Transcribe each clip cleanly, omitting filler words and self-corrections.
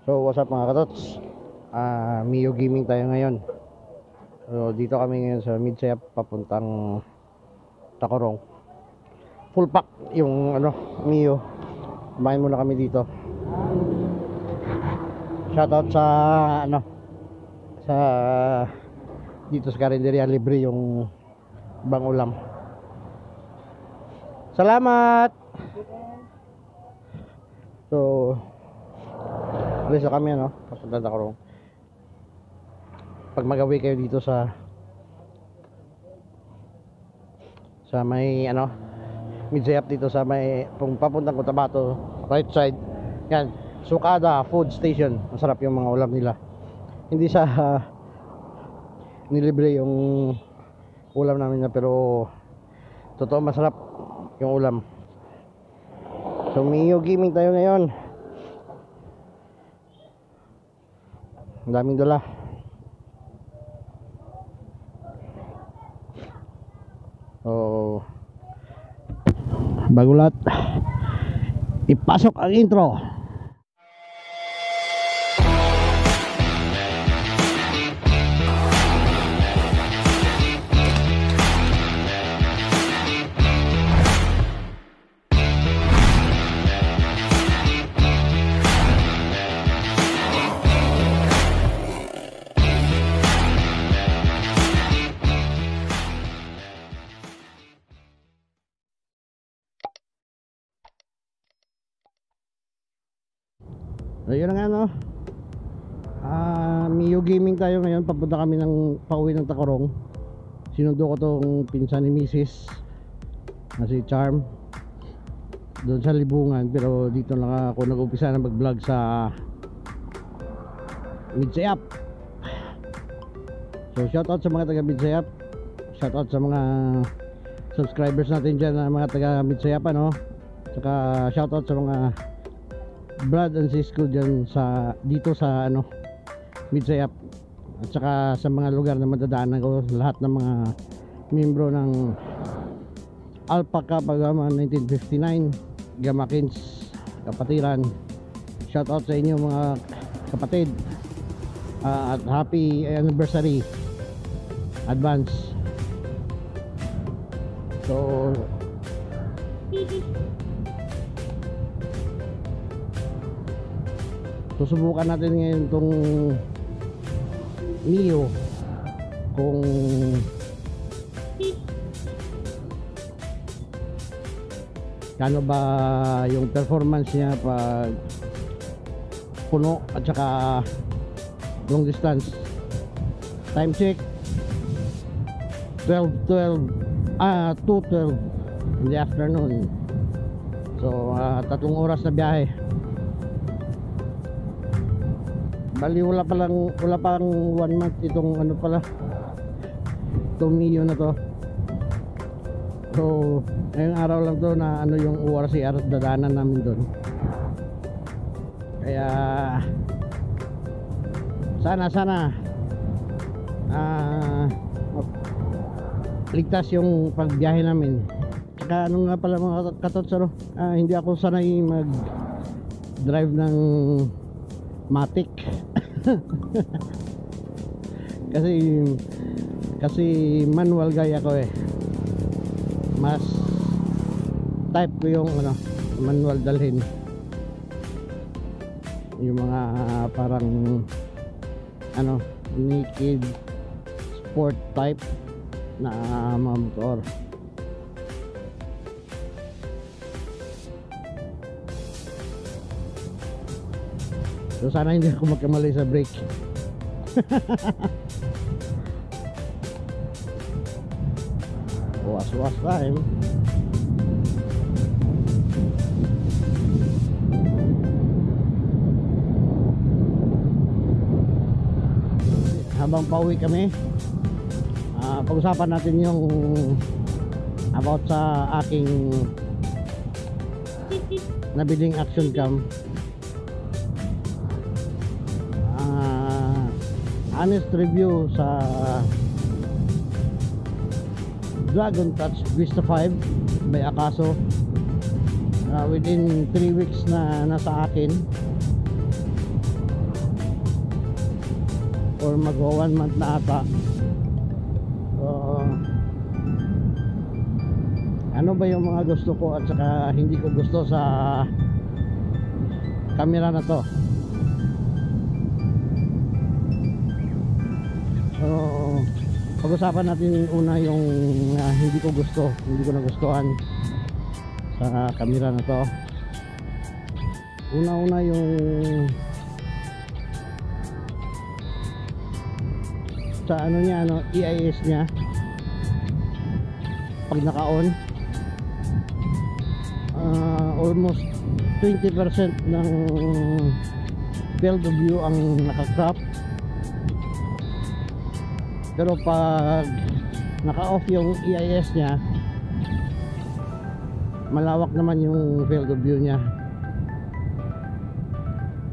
So what's up mga katots, Mio Gaming tayo ngayon. So dito kami ngayon sa Midsayap papuntang Tacorong. Full pack yung Mio. Kumain muna kami dito. Shoutout sa sa dito sa Karinderya, libre yung bang ulam. Salamat. So alis na kami papunta na Tacorong. Pag magawi kayo dito sa may Midsayap dito sa may papuntang Cotabato, right side yan, Sukada Food Station. Masarap yung mga ulam nila. Hindi sa nilibre yung ulam namin pero totoo masarap yung ulam. So Mio Gaming tayo ngayon. Ang daming dala. So bago lahat, ipasok ang intro. Ayun na nga Mio Gaming tayo ngayon. Papunta kami pauwi ng Tacorong. Sinundo ko tong pinsan ni Mrs. na si Charm doon sa Libungan, pero dito lang ako nag-umpisa na mag-vlog sa Midsayap. So shoutout sa mga taga Midsayap, shoutout sa mga subscribers natin dyan na mga taga Midsayap, saka shoutout sa mga brad and sis ko dyan dito sa Midsayap, at saka sa mga lugar na madadaanan ko, lahat ng mga membro ng Alpaca Pagama 1959, Gamakins, Kapatiran. Shoutout sa inyo mga kapatid, at happy anniversary advance. So susubukan natin ngayon tong Mio kung kano ba yung performance niya pag puno at saka long distance. Time check 2:12 in the afternoon. So 3 oras na biyahe. Bali wala pang 1 month itong itong Mio na to. So ngayong araw lang to na yung ORCR dadaanan namin doon. Kaya sana ligtas yung pagbiyahe namin. Tsaka nga pala mga katots, hindi ako sanay mag drive ng Matic. kasi manual guy ako mas type ko yung manual dalhin, yung mga parang naked sport type na motor. So sana hindi ako magkamali sa brake. Was time. Habang pauwi kami, pag-usapan natin yung about sa aking nabiling action cam. Honest review sa Dragon Touch Vista 5 by Akaso. Within 3 weeks na nasa akin. or magwa 1 month na ata. So, ano ba yung mga gusto ko at saka hindi ko gusto sa camera na to. So, pag-usapan natin una yung hindi ko nagustuhan sa camera na to. Una yung sa ano niya, EIS niya pag naka-on, almost 20% ng field of view ang naka-crop. Pero pag naka-off yung EIS niya, malawak naman yung field of view niya.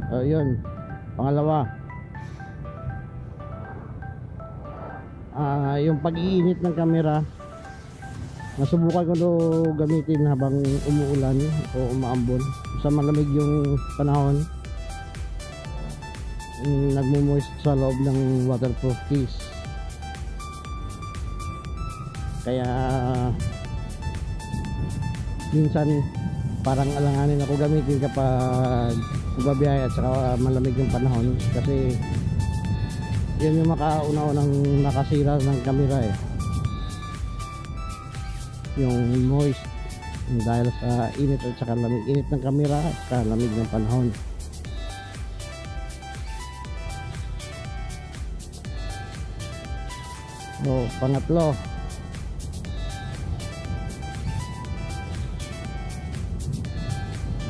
Yun. Pangalawa, yung pag-iinit ng camera, nasubukan ko do gamitin habang umuulan o umaambon. Sa malamig yung panahon, nagmo-moist sa loob ng waterproof case. Kaya minsan parang alanganin ako gamitin kapag magbabiyahe at saka malamig yung panahon, kasi yun yung makauna-unang nakasira ng camera yung moist, dahil sa init at saka lamig, init ng camera at saka lamig ng panahon. So, pangatlo,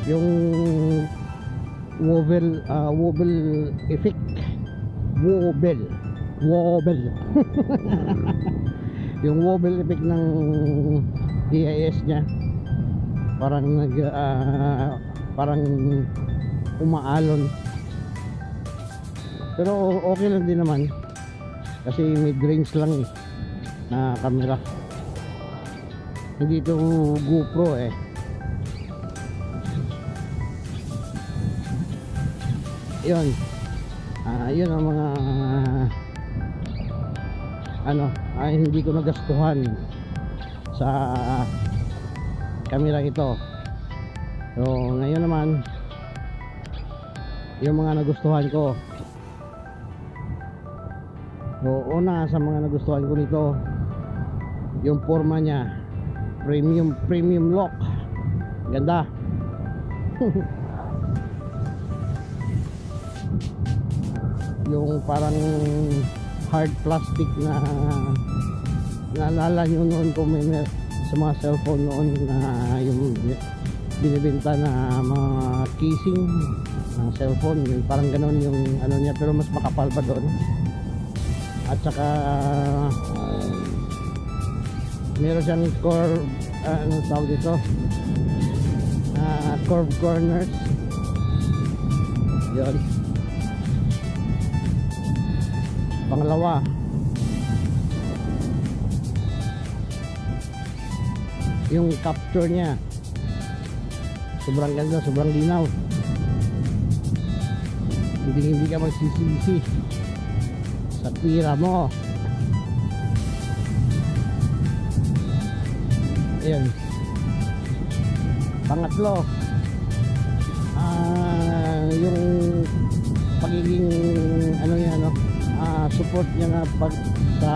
yung wobble effect. Wobble yung wobble effect ng EIS nya, parang parang umaalon. Pero okay lang din naman kasi mid-range lang na camera, hindi ito GoPro yun. Yun ang mga hindi ko nagustuhan sa camera ito. So ngayon naman, yung mga nagustuhan ko. So una sa mga nagustuhan ko nito, yung forma niya, premium look, ganda. Yung parang hard plastic na naalala nyo noon kung may sa mga cellphone noon na yung binibenta na mga casing ng cellphone, yung parang ganon yung ano niya, pero mas makapal pa doon. At saka meron siyang curve, anong tawag dito, curve corners. Yun. Pangalawa, yung capture niya sobrang ganda, sobrang linaw, hindi ka magsisisi sa tira mo. Ayan. Pangatlo, yung pagiging support niya na pag sa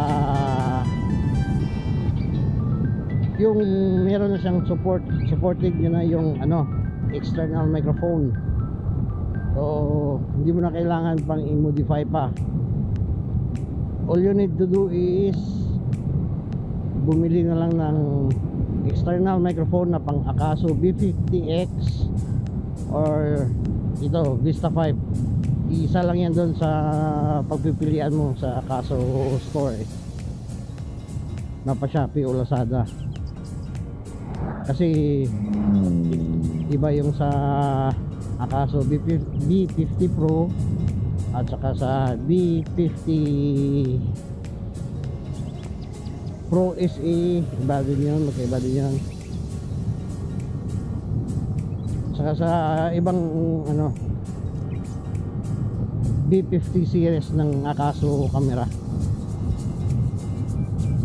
yung meron na siyang supported niya na yung external microphone. So hindi mo na kailangan pang i-modify pa. All you need to do is bumili na lang ng external microphone na pang Akaso B50X or ito Vista 5. Isa lang yan doon sa pagpipilian mo sa Akaso store na pa Shopee o Lazada, kasi iba yung sa Akaso B50 Pro at saka sa B50 Pro SE, iba din yun, magkaiba din yun. Saka sa ibang B50 series ng Akaso camera.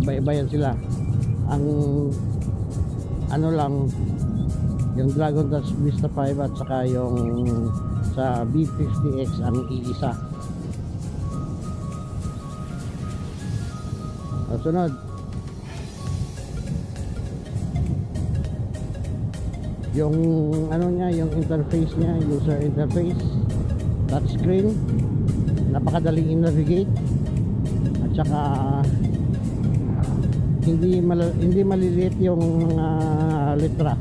Iba-iba yan sila. Ang ano lang, yung Dragon Touch Vista 5 at saka yung sa B50X ang iisa. Sunod, yung ano niya, yung interface niya, user interface, touchscreen, napakadaling i-navigate, at saka hindi maliliit yung mga letra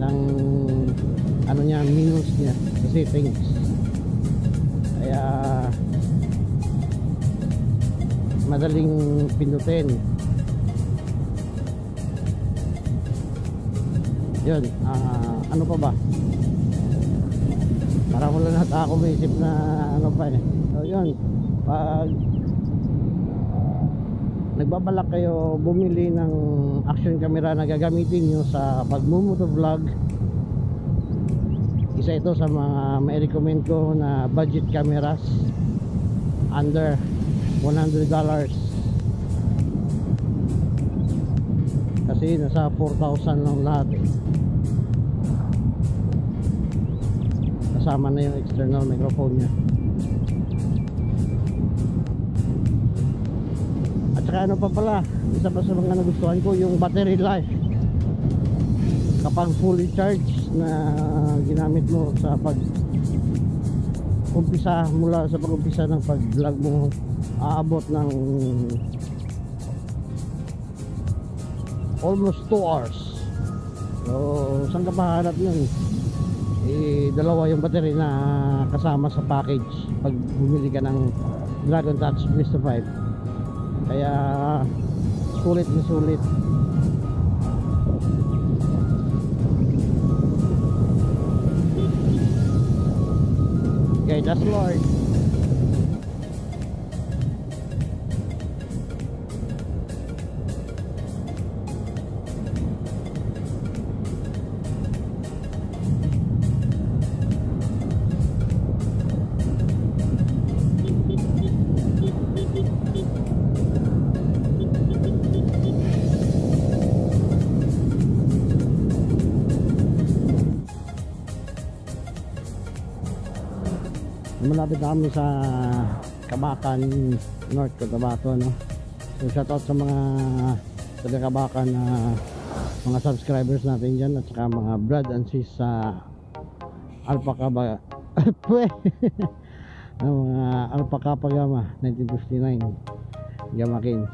ng ano niya, menus niya sa settings. Kaya madaling pindutin. Yun, ano pa ba? Parang wala na ako may isip na ano pa eh. So yun, pag nagbabalak kayo bumili ng action camera na gagamitin nyo sa pagmumotovlog, isa ito sa mga mai-recommend ko na budget cameras under $100, kasi nasa 4,000 lang lahat eh. Kasama na yung external microphone nya. At saka ano pa pala, isa pa sa mga nagustuhan ko, yung battery life. Kapag fully charged na ginamit mo sa umpisa, mula sa pag-umpisa ng pag-vlog mo, aabot ng almost 2 hours. So saan ka mahanap yun? Dalawa yung battery na kasama sa package pag bumili ka ng Dragon Touch Vista 5. Kaya sulit na sulit. Okay, that's Lord. Malapit na kami sa Kabakan, North Cotabato, no? So shoutout sa mga taga Kabakan na mga subscribers natin dyan, at saka mga brad and sis sa Alpaca mga Alpaca Pagama 1959 Gamma Kings.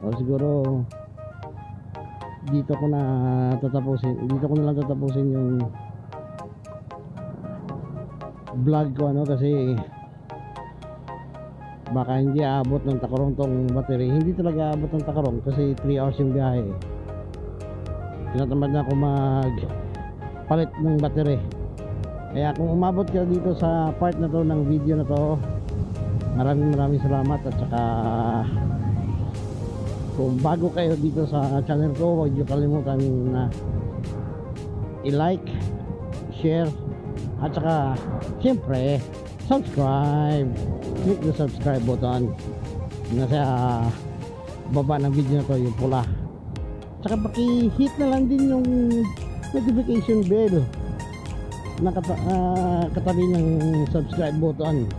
O siguro dito ko na lang tatapusin yung vlog ko, ano, kasi baka hindi aabot ng Tacorong tong battery. Hindi talaga aabot ng Tacorong kasi 3 hours yung biyahe. Tinatamad na ako magpalit ng battery. Kaya kung umabot ka dito sa part na to ng video na to, maraming salamat. At saka kung bago kayo dito sa channel ko, huwag niyo kalimutan na i-like, share, at saka siyempre subscribe. Click the subscribe button nasa baba ng video na to, yung pula. At saka paki-hit na lang din yung notification bell na katabi ng subscribe button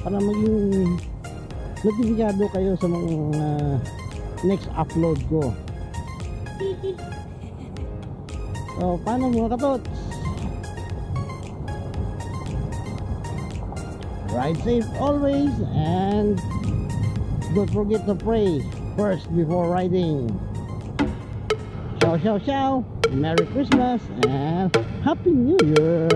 para maging notifikado kayo sa mga next upload ko. So paano mga katots? Ride safe always, and don't forget to pray first before riding. Ciao, ciao, ciao. Merry Christmas and Happy New Year.